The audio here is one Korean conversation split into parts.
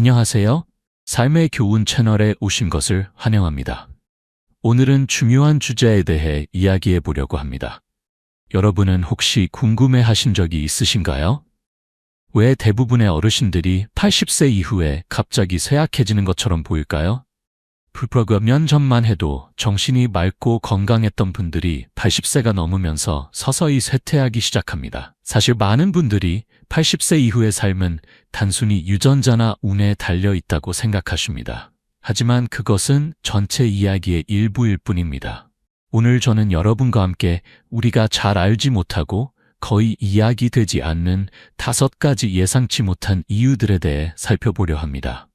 안녕하세요. 삶의 교훈 채널에 오신 것을 환영합니다. 오늘은 중요한 주제에 대해 이야기해 보려고 합니다. 여러분은 혹시 궁금해 하신 적이 있으신가요? 왜 대부분의 어르신들이 80세 이후에 갑자기 쇠약해지는 것처럼 보일까요? 불과 몇 년 전만 해도 정신이 맑고 건강했던 분들이 80세가 넘으면서 서서히 쇠퇴하기 시작합니다. 사실 많은 분들이 80세 이후의 삶은 단순히 유전자나 운에 달려 있다고 생각하십니다. 하지만 그것은 전체 이야기의 일부일 뿐입니다. 오늘 저는 여러분과 함께 우리가 잘 알지 못하고 거의 이야기되지 않는 5가지 예상치 못한 이유들에 대해 살펴보려 합니다.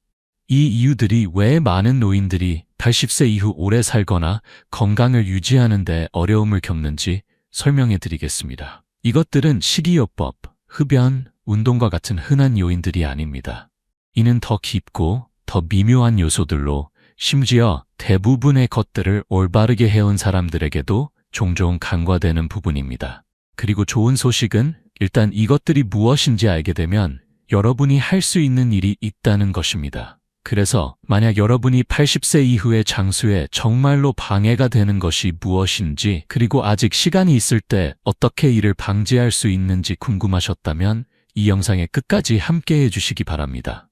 이 이유들이 왜 많은 노인들이 80세 이후 오래 살거나 건강을 유지하는 데 어려움을 겪는지 설명해 드리겠습니다. 이것들은 식이요법, 흡연, 운동과 같은 흔한 요인들이 아닙니다. 이는 더 깊고 더 미묘한 요소들로 심지어 대부분의 것들을 올바르게 해온 사람들에게도 종종 간과되는 부분입니다. 그리고 좋은 소식은 일단 이것들이 무엇인지 알게 되면 여러분이 할 수 있는 일이 있다는 것입니다. 그래서 만약 여러분이 80세 이후의 장수에 정말로 방해가 되는 것이 무엇인지, 그리고 아직 시간이 있을 때 어떻게 이를 방지할 수 있는지 궁금하셨다면 이 영상의 끝까지 함께 해주시기 바랍니다.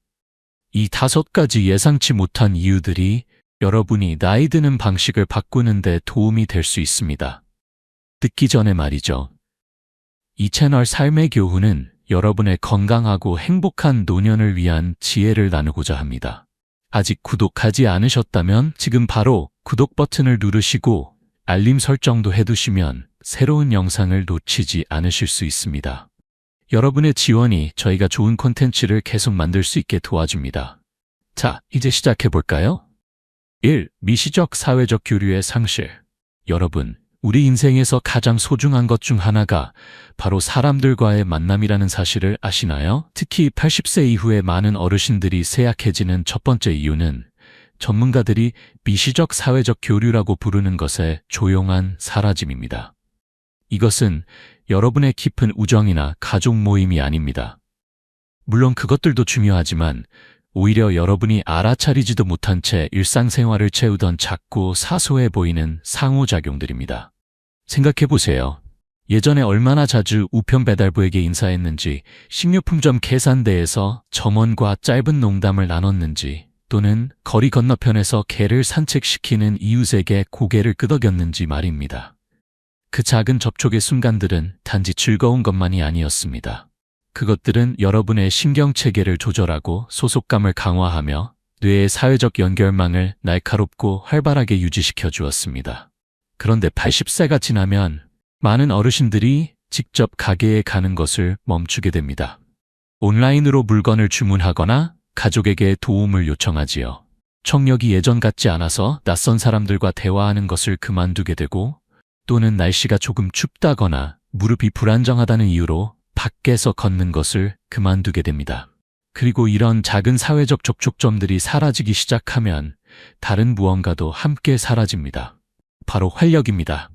이 5가지 예상치 못한 이유들이 여러분이 나이 드는 방식을 바꾸는 데 도움이 될 수 있습니다. 듣기 전에 말이죠. 이 채널 삶의 교훈은 여러분의 건강하고 행복한 노년을 위한 지혜를 나누고자 합니다. 아직 구독하지 않으셨다면 지금 바로 구독 버튼을 누르시고 알림 설정도 해두시면 새로운 영상을 놓치지 않으실 수 있습니다. 여러분의 지원이 저희가 좋은 콘텐츠를 계속 만들 수 있게 도와줍니다. 자, 이제 시작해볼까요? 1. 미시적 사회적 교류의 상실. 여러분, 우리 인생에서 가장 소중한 것 중 하나가 바로 사람들과의 만남이라는 사실을 아시나요? 특히 80세 이후에 많은 어르신들이 쇠약해지는 첫 번째 이유는 전문가들이 미시적 사회적 교류라고 부르는 것의 조용한 사라짐입니다. 이것은 여러분의 깊은 우정이나 가족 모임이 아닙니다. 물론 그것들도 중요하지만 오히려 여러분이 알아차리지도 못한 채 일상생활을 채우던 작고 사소해 보이는 상호작용들입니다. 생각해보세요. 예전에 얼마나 자주 우편 배달부에게 인사했는지, 식료품점 계산대에서 점원과 짧은 농담을 나눴는지, 또는 거리 건너편에서 개를 산책시키는 이웃에게 고개를 끄덕였는지 말입니다. 그 작은 접촉의 순간들은 단지 즐거운 것만이 아니었습니다. 그것들은 여러분의 신경체계를 조절하고 소속감을 강화하며 뇌의 사회적 연결망을 날카롭고 활발하게 유지시켜 주었습니다. 그런데 80세가 지나면 많은 어르신들이 직접 가게에 가는 것을 멈추게 됩니다. 온라인으로 물건을 주문하거나 가족에게 도움을 요청하지요. 청력이 예전 같지 않아서 낯선 사람들과 대화하는 것을 그만두게 되고, 또는 날씨가 조금 춥다거나 무릎이 불안정하다는 이유로 밖에서 걷는 것을 그만두게 됩니다. 그리고 이런 작은 사회적 접촉점들이 사라지기 시작하면 다른 무언가도 함께 사라집니다. 바로 활력입니다.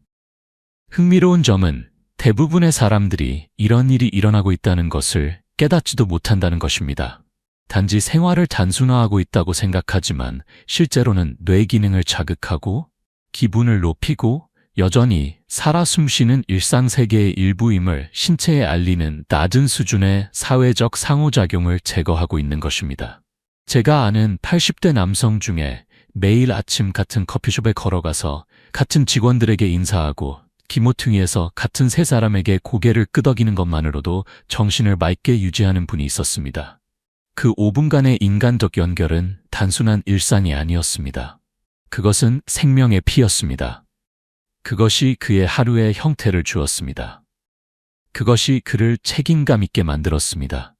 흥미로운 점은 대부분의 사람들이 이런 일이 일어나고 있다는 것을 깨닫지도 못한다는 것입니다. 단지 생활을 단순화하고 있다고 생각하지만 실제로는 뇌 기능을 자극하고 기분을 높이고 여전히 살아 숨쉬는 일상세계의 일부임을 신체에 알리는 낮은 수준의 사회적 상호작용을 제거하고 있는 것입니다. 제가 아는 80대 남성 중에 매일 아침 같은 커피숍에 걸어가서 같은 직원들에게 인사하고 기모퉁이에서 같은 세 사람에게 고개를 끄덕이는 것만으로도 정신을 맑게 유지하는 분이 있었습니다. 그 5분간의 인간적 연결은 단순한 일상이 아니었습니다. 그것은 생명의 피였습니다. 그것이 그의 하루의 형태를 주었습니다. 그것이 그를 책임감 있게 만들었습니다.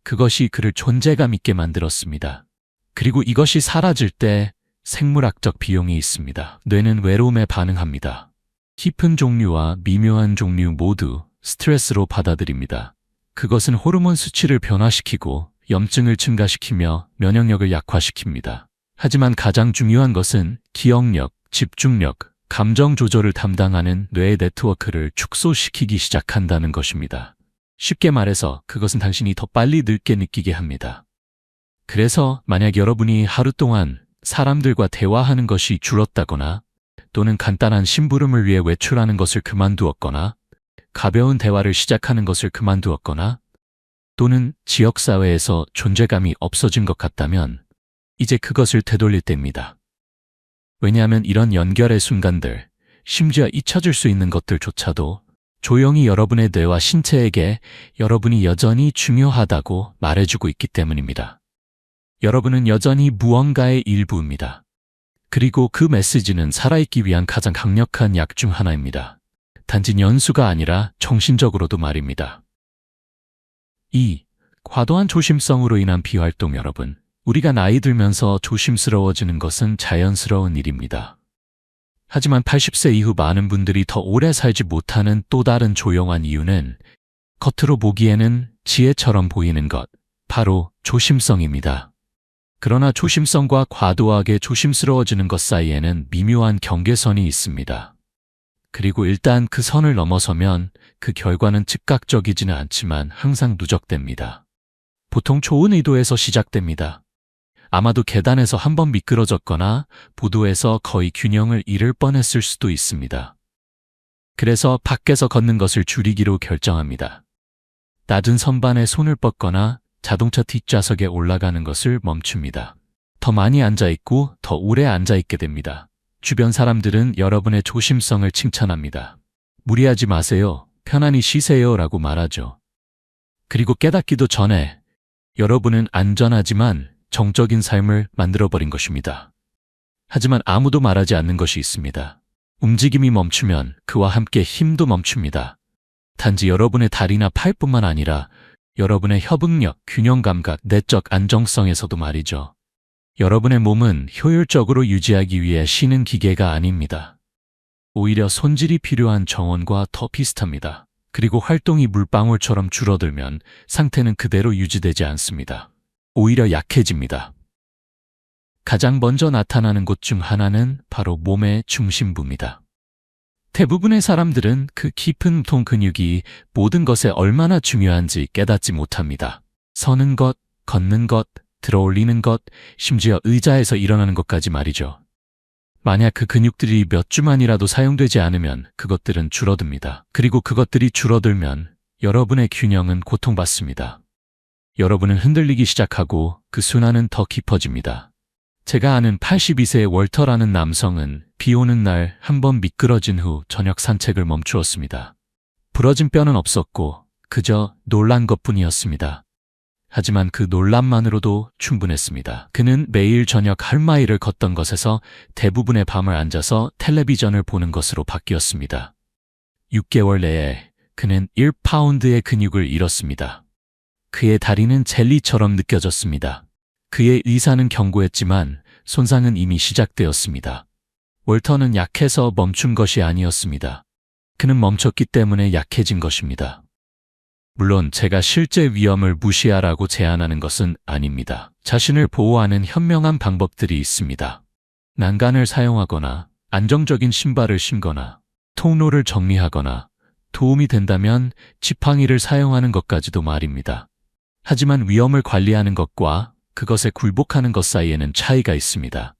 그것이 그를 존재감 있게 만들었습니다. 그리고 이것이 사라질 때 생물학적 비용이 있습니다. 뇌는 외로움에 반응합니다. 깊은 종류와 미묘한 종류 모두 스트레스로 받아들입니다. 그것은 호르몬 수치를 변화시키고 염증을 증가시키며 면역력을 약화시킵니다. 하지만 가장 중요한 것은 기억력, 집중력, 감정 조절을 담당하는 뇌의 네트워크를 축소시키기 시작한다는 것입니다. 쉽게 말해서 그것은 당신이 더 빨리 늙게 느끼게 합니다. 그래서 만약 여러분이 하루 동안 사람들과 대화하는 것이 줄었다거나 또는 간단한 심부름을 위해 외출하는 것을 그만두었거나 가벼운 대화를 시작하는 것을 그만두었거나 또는 지역사회에서 존재감이 없어진 것 같다면 이제 그것을 되돌릴 때입니다. 왜냐하면 이런 연결의 순간들, 심지어 잊혀질 수 있는 것들조차도 조용히 여러분의 뇌와 신체에게 여러분이 여전히 중요하다고 말해주고 있기 때문입니다. 여러분은 여전히 무언가의 일부입니다. 그리고 그 메시지는 살아있기 위한 가장 강력한 약 중 하나입니다. 단지 연수가 아니라 정신적으로도 말입니다. 2. 과도한 조심성으로 인한 비활동. 여러분, 우리가 나이 들면서 조심스러워지는 것은 자연스러운 일입니다. 하지만 80세 이후 많은 분들이 더 오래 살지 못하는 또 다른 조용한 이유는 겉으로 보기에는 지혜처럼 보이는 것, 바로 조심성입니다. 그러나 조심성과 과도하게 조심스러워지는 것 사이에는 미묘한 경계선이 있습니다. 그리고 일단 그 선을 넘어서면 그 결과는 즉각적이지는 않지만 항상 누적됩니다. 보통 좋은 의도에서 시작됩니다. 아마도 계단에서 한번 미끄러졌거나 보도에서 거의 균형을 잃을 뻔했을 수도 있습니다. 그래서 밖에서 걷는 것을 줄이기로 결정합니다. 낮은 선반에 손을 뻗거나 자동차 뒷좌석에 올라가는 것을 멈춥니다. 더 많이 앉아있고 더 오래 앉아있게 됩니다. 주변 사람들은 여러분의 조심성을 칭찬합니다. 무리하지 마세요. 편안히 쉬세요. 라고 말하죠. 그리고 깨닫기도 전에 여러분은 안전하지만 정적인 삶을 만들어버린 것입니다. 하지만 아무도 말하지 않는 것이 있습니다. 움직임이 멈추면 그와 함께 힘도 멈춥니다. 단지 여러분의 다리나 팔뿐만 아니라 여러분의 협응력, 균형 감각, 내적 안정성에서도 말이죠. 여러분의 몸은 효율적으로 유지하기 위해 쉬는 기계가 아닙니다. 오히려 손질이 필요한 정원과 더 비슷합니다. 그리고 활동이 물방울처럼 줄어들면 상태는 그대로 유지되지 않습니다. 오히려 약해집니다. 가장 먼저 나타나는 곳 중 하나는 바로 몸의 중심부입니다. 대부분의 사람들은 그 깊은 통 근육이 모든 것에 얼마나 중요한지 깨닫지 못합니다. 서는 것, 걷는 것, 들어올리는 것, 심지어 의자에서 일어나는 것까지 말이죠. 만약 그 근육들이 몇 주만이라도 사용되지 않으면 그것들은 줄어듭니다. 그리고 그것들이 줄어들면 여러분의 균형은 고통받습니다. 여러분은 흔들리기 시작하고 그 순환은 더 깊어집니다. 제가 아는 82세의 월터라는 남성은 비 오는 날 한 번 미끄러진 후 저녁 산책을 멈추었습니다. 부러진 뼈는 없었고 그저 놀란 것뿐이었습니다. 하지만 그 놀람만으로도 충분했습니다. 그는 매일 저녁 한 마일을 걷던 것에서 대부분의 밤을 앉아서 텔레비전을 보는 것으로 바뀌었습니다. 6개월 내에 그는 1파운드의 근육을 잃었습니다. 그의 다리는 젤리처럼 느껴졌습니다. 그의 의사는 경고했지만 손상은 이미 시작되었습니다. 월터는 약해서 멈춘 것이 아니었습니다. 그는 멈췄기 때문에 약해진 것입니다. 물론 제가 실제 위험을 무시하라고 제안하는 것은 아닙니다. 자신을 보호하는 현명한 방법들이 있습니다. 난간을 사용하거나 안정적인 신발을 신거나 통로를 정리하거나 도움이 된다면 지팡이를 사용하는 것까지도 말입니다. 하지만 위험을 관리하는 것과 그것에 굴복하는 것 사이에는 차이가 있습니다.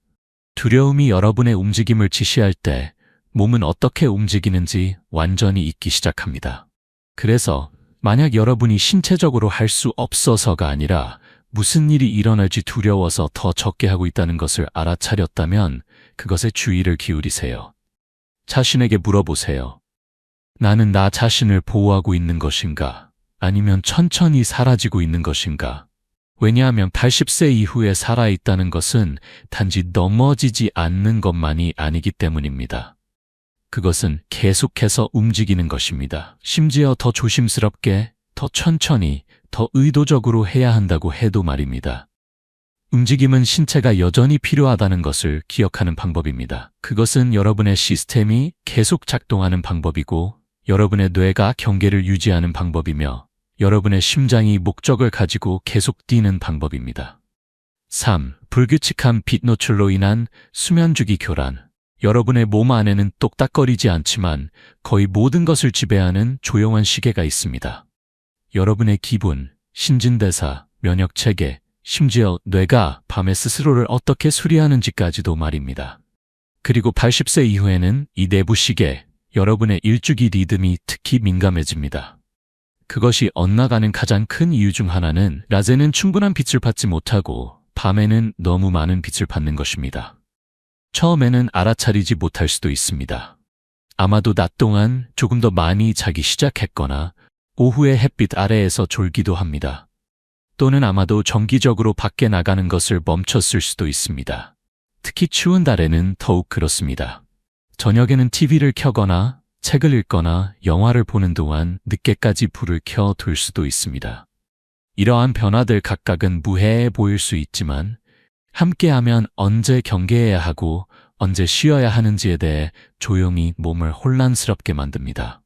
두려움이 여러분의 움직임을 지시할 때 몸은 어떻게 움직이는지 완전히 잊기 시작합니다. 그래서 만약 여러분이 신체적으로 할 수 없어서가 아니라 무슨 일이 일어날지 두려워서 더 적게 하고 있다는 것을 알아차렸다면 그것에 주의를 기울이세요. 자신에게 물어보세요. 나는 나 자신을 보호하고 있는 것인가? 아니면 천천히 사라지고 있는 것인가? 왜냐하면 80세 이후에 살아있다는 것은 단지 넘어지지 않는 것만이 아니기 때문입니다. 그것은 계속해서 움직이는 것입니다. 심지어 더 조심스럽게, 더 천천히, 더 의도적으로 해야 한다고 해도 말입니다. 움직임은 신체가 여전히 필요하다는 것을 기억하는 방법입니다. 그것은 여러분의 시스템이 계속 작동하는 방법이고 여러분의 뇌가 경계를 유지하는 방법이며 여러분의 심장이 목적을 가지고 계속 뛰는 방법입니다. 3. 불규칙한 빛 노출로 인한 수면주기 교란. 여러분의 몸 안에는 똑딱거리지 않지만 거의 모든 것을 지배하는 조용한 시계가 있습니다. 여러분의 기분, 신진대사, 면역체계, 심지어 뇌가 밤에 스스로를 어떻게 수리하는지까지도 말입니다. 그리고 80세 이후에는 이 내부 시계, 여러분의 일주기 리듬이 특히 민감해집니다. 그것이 엇나가는 가장 큰 이유 중 하나는 낮에는 충분한 빛을 받지 못하고 밤에는 너무 많은 빛을 받는 것입니다. 처음에는 알아차리지 못할 수도 있습니다. 아마도 낮 동안 조금 더 많이 자기 시작했거나 오후에 햇빛 아래에서 졸기도 합니다. 또는 아마도 정기적으로 밖에 나가는 것을 멈췄을 수도 있습니다. 특히 추운 달에는 더욱 그렇습니다. 저녁에는 TV를 켜거나 책을 읽거나 영화를 보는 동안 늦게까지 불을 켜 둘 수도 있습니다. 이러한 변화들 각각은 무해해 보일 수 있지만 함께하면 언제 경계해야 하고 언제 쉬어야 하는지에 대해 조용히 몸을 혼란스럽게 만듭니다.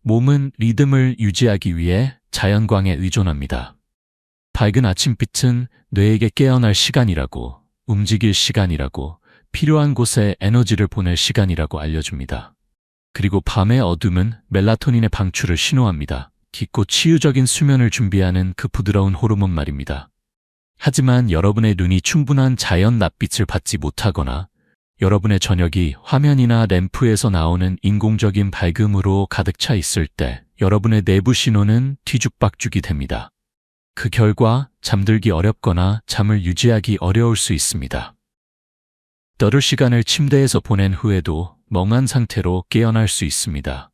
몸은 리듬을 유지하기 위해 자연광에 의존합니다. 밝은 아침빛은 뇌에게 깨어날 시간이라고, 움직일 시간이라고, 필요한 곳에 에너지를 보낼 시간이라고 알려줍니다. 그리고 밤의 어둠은 멜라토닌의 방출을 신호합니다. 깊고 치유적인 수면을 준비하는 그 부드러운 호르몬 말입니다. 하지만 여러분의 눈이 충분한 자연 낮빛을 받지 못하거나 여러분의 저녁이 화면이나 램프에서 나오는 인공적인 밝음으로 가득 차 있을 때 여러분의 내부 신호는 뒤죽박죽이 됩니다. 그 결과 잠들기 어렵거나 잠을 유지하기 어려울 수 있습니다. 떠들 시간을 침대에서 보낸 후에도 멍한 상태로 깨어날 수 있습니다.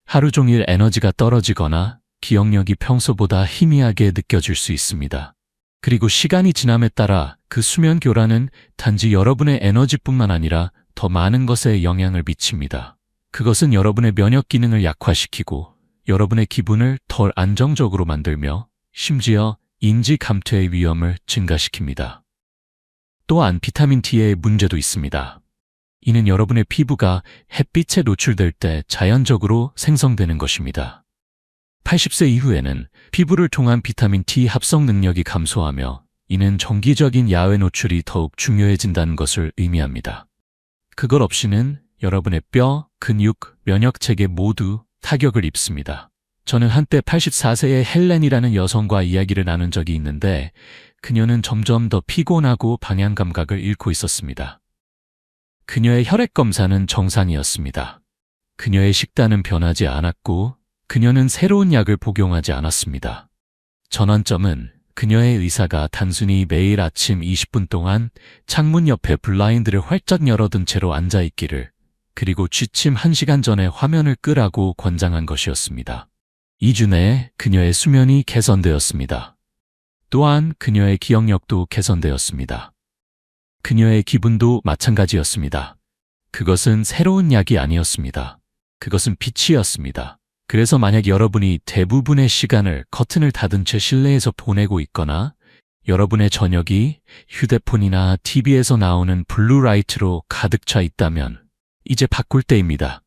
하루 종일 에너지가 떨어지거나 기억력이 평소보다 희미하게 느껴질 수 있습니다. 그리고 시간이 지남에 따라 그 수면 교란은 단지 여러분의 에너지뿐만 아니라 더 많은 것에 영향을 미칩니다. 그것은 여러분의 면역 기능을 약화시키고 여러분의 기분을 덜 안정적으로 만들며 심지어 인지 감퇴의 위험을 증가시킵니다. 또한 비타민 D의 문제도 있습니다. 이는 여러분의 피부가 햇빛에 노출될 때 자연적으로 생성되는 것입니다. 80세 이후에는 피부를 통한 비타민 D 합성 능력이 감소하며 이는 정기적인 야외 노출이 더욱 중요해진다는 것을 의미합니다. 그것 없이는 여러분의 뼈, 근육, 면역체계 모두 타격을 입습니다. 저는 한때 84세의 헬렌이라는 여성과 이야기를 나눈 적이 있는데 그녀는 점점 더 피곤하고 방향 감각을 잃고 있었습니다. 그녀의 혈액 검사는 정상이었습니다. 그녀의 식단은 변하지 않았고 그녀는 새로운 약을 복용하지 않았습니다. 전환점은 그녀의 의사가 단순히 매일 아침 20분 동안 창문 옆에 블라인드를 활짝 열어둔 채로 앉아있기를 그리고 취침 1시간 전에 화면을 끄라고 권장한 것이었습니다. 2주 내에 그녀의 수면이 개선되었습니다. 또한 그녀의 기억력도 개선되었습니다. 그녀의 기분도 마찬가지였습니다. 그것은 새로운 약이 아니었습니다. 그것은 빛이었습니다. 그래서 만약 여러분이 대부분의 시간을 커튼을 닫은 채 실내에서 보내고 있거나 여러분의 저녁이 휴대폰이나 TV에서 나오는 블루라이트로 가득 차 있다면 이제 바꿀 때입니다.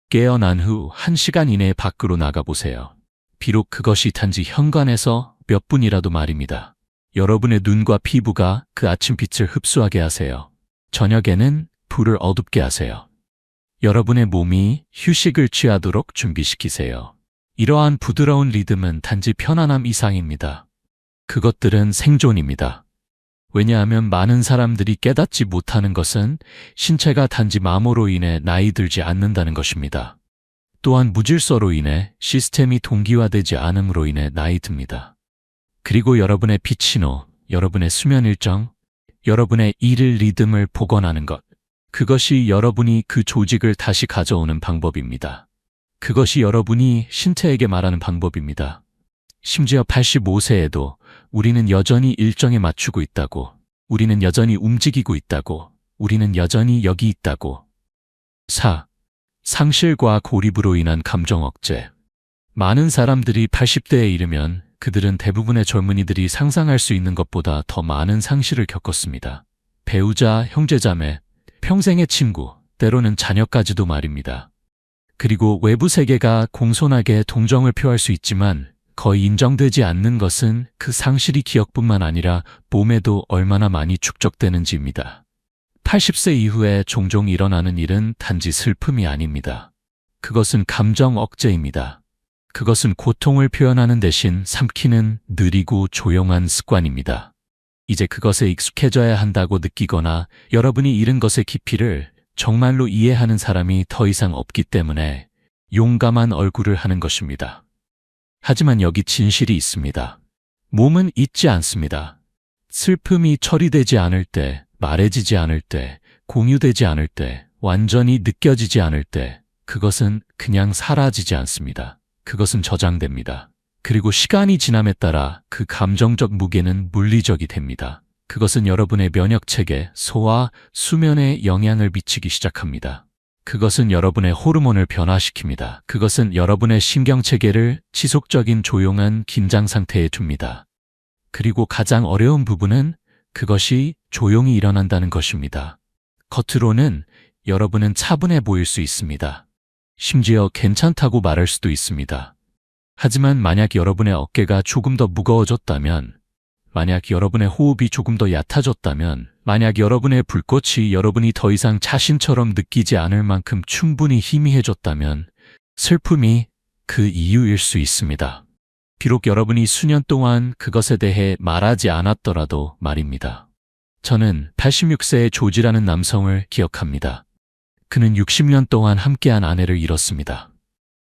깨어난 후 1시간 이내에 밖으로 나가보세요. 비록 그것이 단지 현관에서 몇 분이라도 말입니다. 여러분의 눈과 피부가 그 아침빛을 흡수하게 하세요. 저녁에는 불을 어둡게 하세요. 여러분의 몸이 휴식을 취하도록 준비시키세요. 이러한 부드러운 리듬은 단지 편안함 이상입니다. 그것들은 생존입니다. 왜냐하면 많은 사람들이 깨닫지 못하는 것은 신체가 단지 마모로 인해 나이 들지 않는다는 것입니다. 또한 무질서로 인해 시스템이 동기화되지 않음으로 인해 나이 듭니다. 그리고 여러분의 빛 신호, 여러분의 수면 일정, 여러분의 일 리듬을 복원하는 것, 그것이 여러분이 그 조직을 다시 가져오는 방법입니다. 그것이 여러분이 신체에게 말하는 방법입니다. 심지어 85세에도 우리는 여전히 일정에 맞추고 있다고, 우리는 여전히 움직이고 있다고, 우리는 여전히 여기 있다고. 4. 상실과 고립으로 인한 감정 억제. 많은 사람들이 80대에 이르면 그들은 대부분의 젊은이들이 상상할 수 있는 것보다 더 많은 상실을 겪었습니다. 배우자, 형제자매, 평생의 친구, 때로는 자녀까지도 말입니다. 그리고 외부 세계가 공손하게 동정을 표할 수 있지만 거의 인정되지 않는 것은 그 상실이 기억뿐만 아니라 몸에도 얼마나 많이 축적되는지입니다. 80세 이후에 종종 일어나는 일은 단지 슬픔이 아닙니다. 그것은 감정 억제입니다. 그것은 고통을 표현하는 대신 삼키는 느리고 조용한 습관입니다. 이제 그것에 익숙해져야 한다고 느끼거나 여러분이 잃은 것의 깊이를 정말로 이해하는 사람이 더 이상 없기 때문에 용감한 얼굴을 하는 것입니다. 하지만 여기 진실이 있습니다. 몸은 잊지 않습니다. 슬픔이 처리되지 않을 때, 말해지지 않을 때, 공유되지 않을 때, 완전히 느껴지지 않을 때, 그것은 그냥 사라지지 않습니다. 그것은 저장됩니다. 그리고 시간이 지남에 따라 그 감정적 무게는 물리적이 됩니다. 그것은 여러분의 면역체계, 소화, 수면에 영향을 미치기 시작합니다. 그것은 여러분의 호르몬을 변화시킵니다. 그것은 여러분의 신경체계를 지속적인 조용한 긴장 상태에 둡니다. 그리고 가장 어려운 부분은 그것이 조용히 일어난다는 것입니다. 겉으로는 여러분은 차분해 보일 수 있습니다. 심지어 괜찮다고 말할 수도 있습니다. 하지만 만약 여러분의 어깨가 조금 더 무거워졌다면, 만약 여러분의 호흡이 조금 더 얕아졌다면, 만약 여러분의 불꽃이 여러분이 더 이상 자신처럼 느끼지 않을 만큼 충분히 희미해졌다면 슬픔이 그 이유일 수 있습니다. 비록 여러분이 수년 동안 그것에 대해 말하지 않았더라도 말입니다. 저는 86세의 조지라는 남성을 기억합니다. 그는 60년 동안 함께한 아내를 잃었습니다.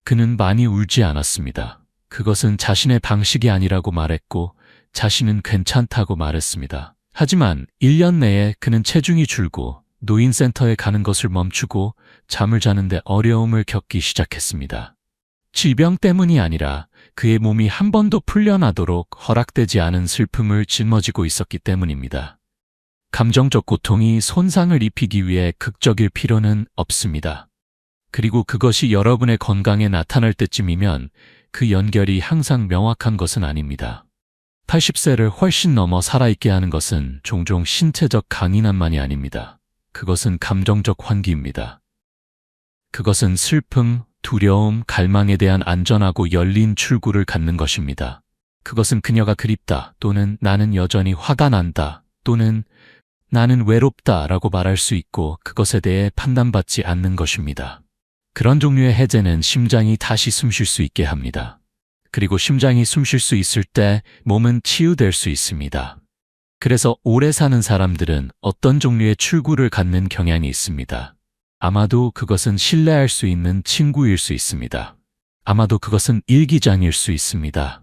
그는 많이 울지 않았습니다. 그것은 자신의 방식이 아니라고 말했고 자신은 괜찮다고 말했습니다. 하지만 1년 내에 그는 체중이 줄고 노인센터에 가는 것을 멈추고 잠을 자는데 어려움을 겪기 시작했습니다. 질병 때문이 아니라 그의 몸이 한 번도 풀려나도록 허락되지 않은 슬픔을 짊어지고 있었기 때문입니다. 감정적 고통이 손상을 입히기 위해 극적일 필요는 없습니다. 그리고 그것이 여러분의 건강에 나타날 때쯤이면 그 연결이 항상 명확한 것은 아닙니다. 80세를 훨씬 넘어 살아있게 하는 것은 종종 신체적 강인함만이 아닙니다. 그것은 감정적 환기입니다. 그것은 슬픔, 두려움, 갈망에 대한 안전하고 열린 출구를 갖는 것입니다. 그것은 그녀가 그립다 또는 나는 여전히 화가 난다 또는 나는 외롭다 라고 말할 수 있고 그것에 대해 판단받지 않는 것입니다. 그런 종류의 해제는 심장이 다시 숨 쉴 수 있게 합니다. 그리고 심장이 숨 쉴 수 있을 때 몸은 치유될 수 있습니다. 그래서 오래 사는 사람들은 어떤 종류의 출구를 갖는 경향이 있습니다. 아마도 그것은 신뢰할 수 있는 친구일 수 있습니다. 아마도 그것은 일기장일 수 있습니다.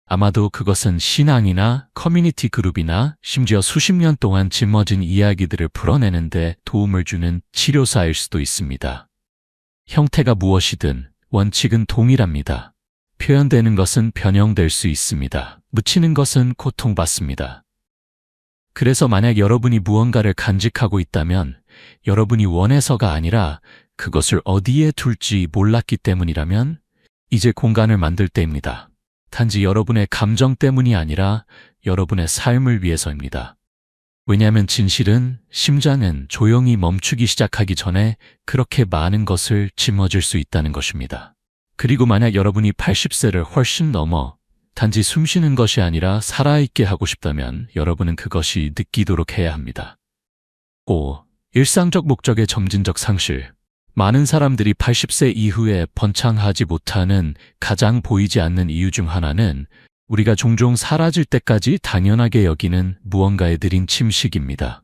아마도 그것은 신앙이나 커뮤니티 그룹이나 심지어 수십 년 동안 짊어진 이야기들을 풀어내는데 도움을 주는 치료사일 수도 있습니다. 형태가 무엇이든 원칙은 동일합니다. 표현되는 것은 변형될 수 있습니다. 묻히는 것은 고통받습니다. 그래서 만약 여러분이 무언가를 간직하고 있다면 여러분이 원해서가 아니라 그것을 어디에 둘지 몰랐기 때문이라면 이제 공간을 만들 때입니다. 단지 여러분의 감정 때문이 아니라 여러분의 삶을 위해서입니다. 왜냐하면 진실은 심장은 조용히 멈추기 시작하기 전에 그렇게 많은 것을 짊어질 수 있다는 것입니다. 그리고 만약 여러분이 80세를 훨씬 넘어 단지 숨쉬는 것이 아니라 살아있게 하고 싶다면 여러분은 그것이 느끼도록 해야 합니다. 5. 일상적 목적의 점진적 상실. 많은 사람들이 80세 이후에 번창하지 못하는 가장 보이지 않는 이유 중 하나는 우리가 종종 사라질 때까지 당연하게 여기는 무언가에 들인 침식입니다.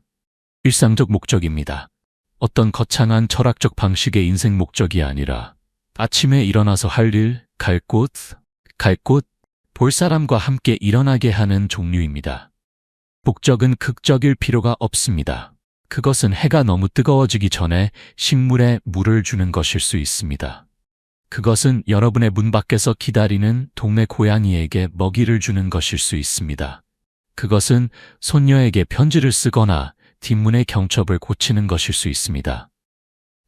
일상적 목적입니다. 어떤 거창한 철학적 방식의 인생 목적이 아니라 아침에 일어나서 할 일, 갈 곳, 볼 사람과 함께 일어나게 하는 종류입니다. 목적은 극적일 필요가 없습니다. 그것은 해가 너무 뜨거워지기 전에 식물에 물을 주는 것일 수 있습니다. 그것은 여러분의 문 밖에서 기다리는 동네 고양이에게 먹이를 주는 것일 수 있습니다. 그것은 손녀에게 편지를 쓰거나 뒷문의 경첩을 고치는 것일 수 있습니다.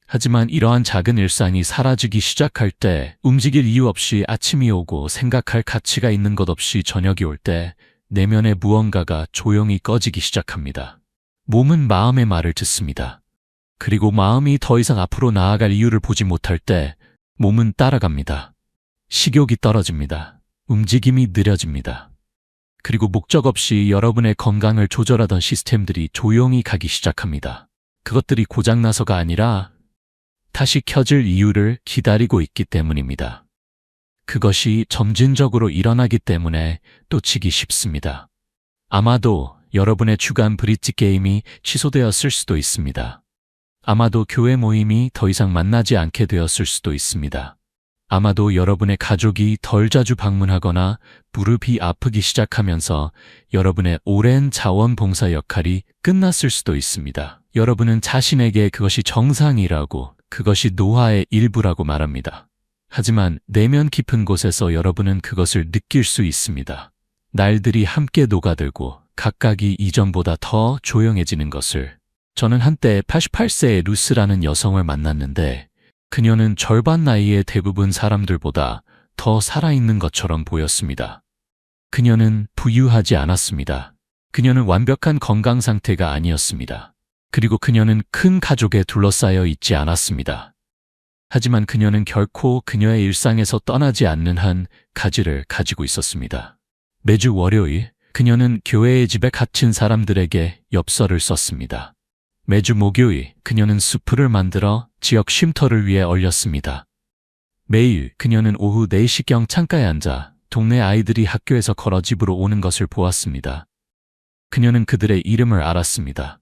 하지만 이러한 작은 일상이 사라지기 시작할 때, 움직일 이유 없이 아침이 오고 생각할 가치가 있는 것 없이 저녁이 올 때 내면의 무언가가 조용히 꺼지기 시작합니다. 몸은 마음의 말을 듣습니다. 그리고 마음이 더 이상 앞으로 나아갈 이유를 보지 못할 때 몸은 따라갑니다. 식욕이 떨어집니다. 움직임이 느려집니다. 그리고 목적 없이 여러분의 건강을 조절하던 시스템들이 조용히 가기 시작합니다. 그것들이 고장나서가 아니라 다시 켜질 이유를 기다리고 있기 때문입니다. 그것이 점진적으로 일어나기 때문에 놓치기 쉽습니다. 아마도 여러분의 주간 브릿지 게임이 취소되었을 수도 있습니다. 아마도 교회 모임이 더 이상 만나지 않게 되었을 수도 있습니다. 아마도 여러분의 가족이 덜 자주 방문하거나 무릎이 아프기 시작하면서 여러분의 오랜 자원봉사 역할이 끝났을 수도 있습니다. 여러분은 자신에게 그것이 정상이라고, 그것이 노화의 일부라고 말합니다. 하지만 내면 깊은 곳에서 여러분은 그것을 느낄 수 있습니다. 날들이 함께 녹아들고 각각이 이전보다 더 조용해지는 것을. 저는 한때 88세의 루스라는 여성을 만났는데 그녀는 절반 나이의 대부분 사람들보다 더 살아있는 것처럼 보였습니다. 그녀는 부유하지 않았습니다. 그녀는 완벽한 건강 상태가 아니었습니다. 그리고 그녀는 큰 가족에 둘러싸여 있지 않았습니다. 하지만 그녀는 결코 그녀의 일상에서 떠나지 않는 한 가지를 가지고 있었습니다. 매주 월요일, 그녀는 교회의 집에 갇힌 사람들에게 엽서를 썼습니다. 매주 목요일, 그녀는 수프를 만들어 지역 쉼터를 위해 얼렸습니다. 매일 그녀는 오후 4시경 창가에 앉아 동네 아이들이 학교에서 걸어 집으로 오는 것을 보았습니다. 그녀는 그들의 이름을 알았습니다.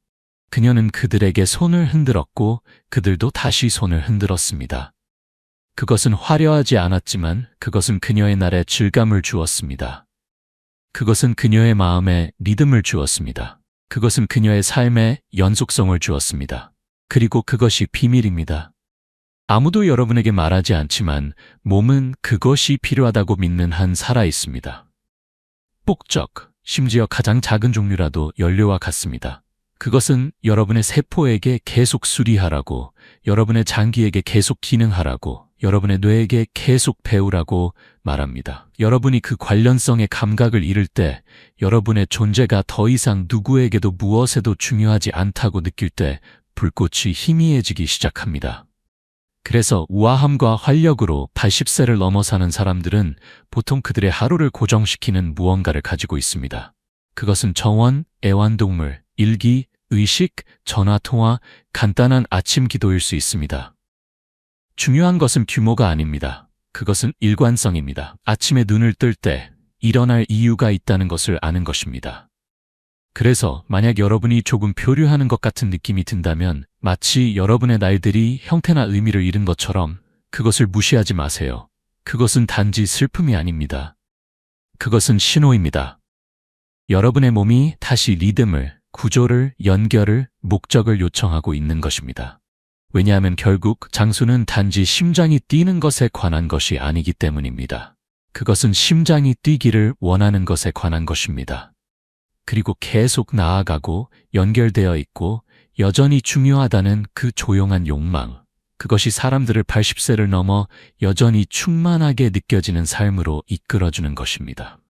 그녀는 그들에게 손을 흔들었고 그들도 다시 손을 흔들었습니다. 그것은 화려하지 않았지만 그것은 그녀의 날에 질감을 주었습니다. 그것은 그녀의 마음에 리듬을 주었습니다. 그것은 그녀의 삶에 연속성을 주었습니다. 그리고 그것이 비밀입니다. 아무도 여러분에게 말하지 않지만 몸은 그것이 필요하다고 믿는 한 살아 있습니다. 목적, 심지어 가장 작은 종류라도 연료와 같습니다. 그것은 여러분의 세포에게 계속 수리하라고, 여러분의 장기에게 계속 기능하라고, 여러분의 뇌에게 계속 배우라고 말합니다. 여러분이 그 관련성의 감각을 잃을 때, 여러분의 존재가 더 이상 누구에게도 무엇에도 중요하지 않다고 느낄 때 불꽃이 희미해지기 시작합니다. 그래서 우아함과 활력으로 80세를 넘어 사는 사람들은 보통 그들의 하루를 고정시키는 무언가를 가지고 있습니다. 그것은 정원, 애완동물, 일기, 의식, 전화통화, 간단한 아침 기도일 수 있습니다. 중요한 것은 규모가 아닙니다. 그것은 일관성입니다. 아침에 눈을 뜰 때 일어날 이유가 있다는 것을 아는 것입니다. 그래서 만약 여러분이 조금 표류하는 것 같은 느낌이 든다면 마치 여러분의 날들이 형태나 의미를 잃은 것처럼 그것을 무시하지 마세요. 그것은 단지 슬픔이 아닙니다. 그것은 신호입니다. 여러분의 몸이 다시 리듬을, 구조를, 연결을, 목적을 요청하고 있는 것입니다. 왜냐하면 결국 장수는 단지 심장이 뛰는 것에 관한 것이 아니기 때문입니다. 그것은 심장이 뛰기를 원하는 것에 관한 것입니다. 그리고 계속 나아가고 연결되어 있고 여전히 중요하다는 그 조용한 욕망, 그것이 사람들을 80세를 넘어 여전히 충만하게 느껴지는 삶으로 이끌어주는 것입니다.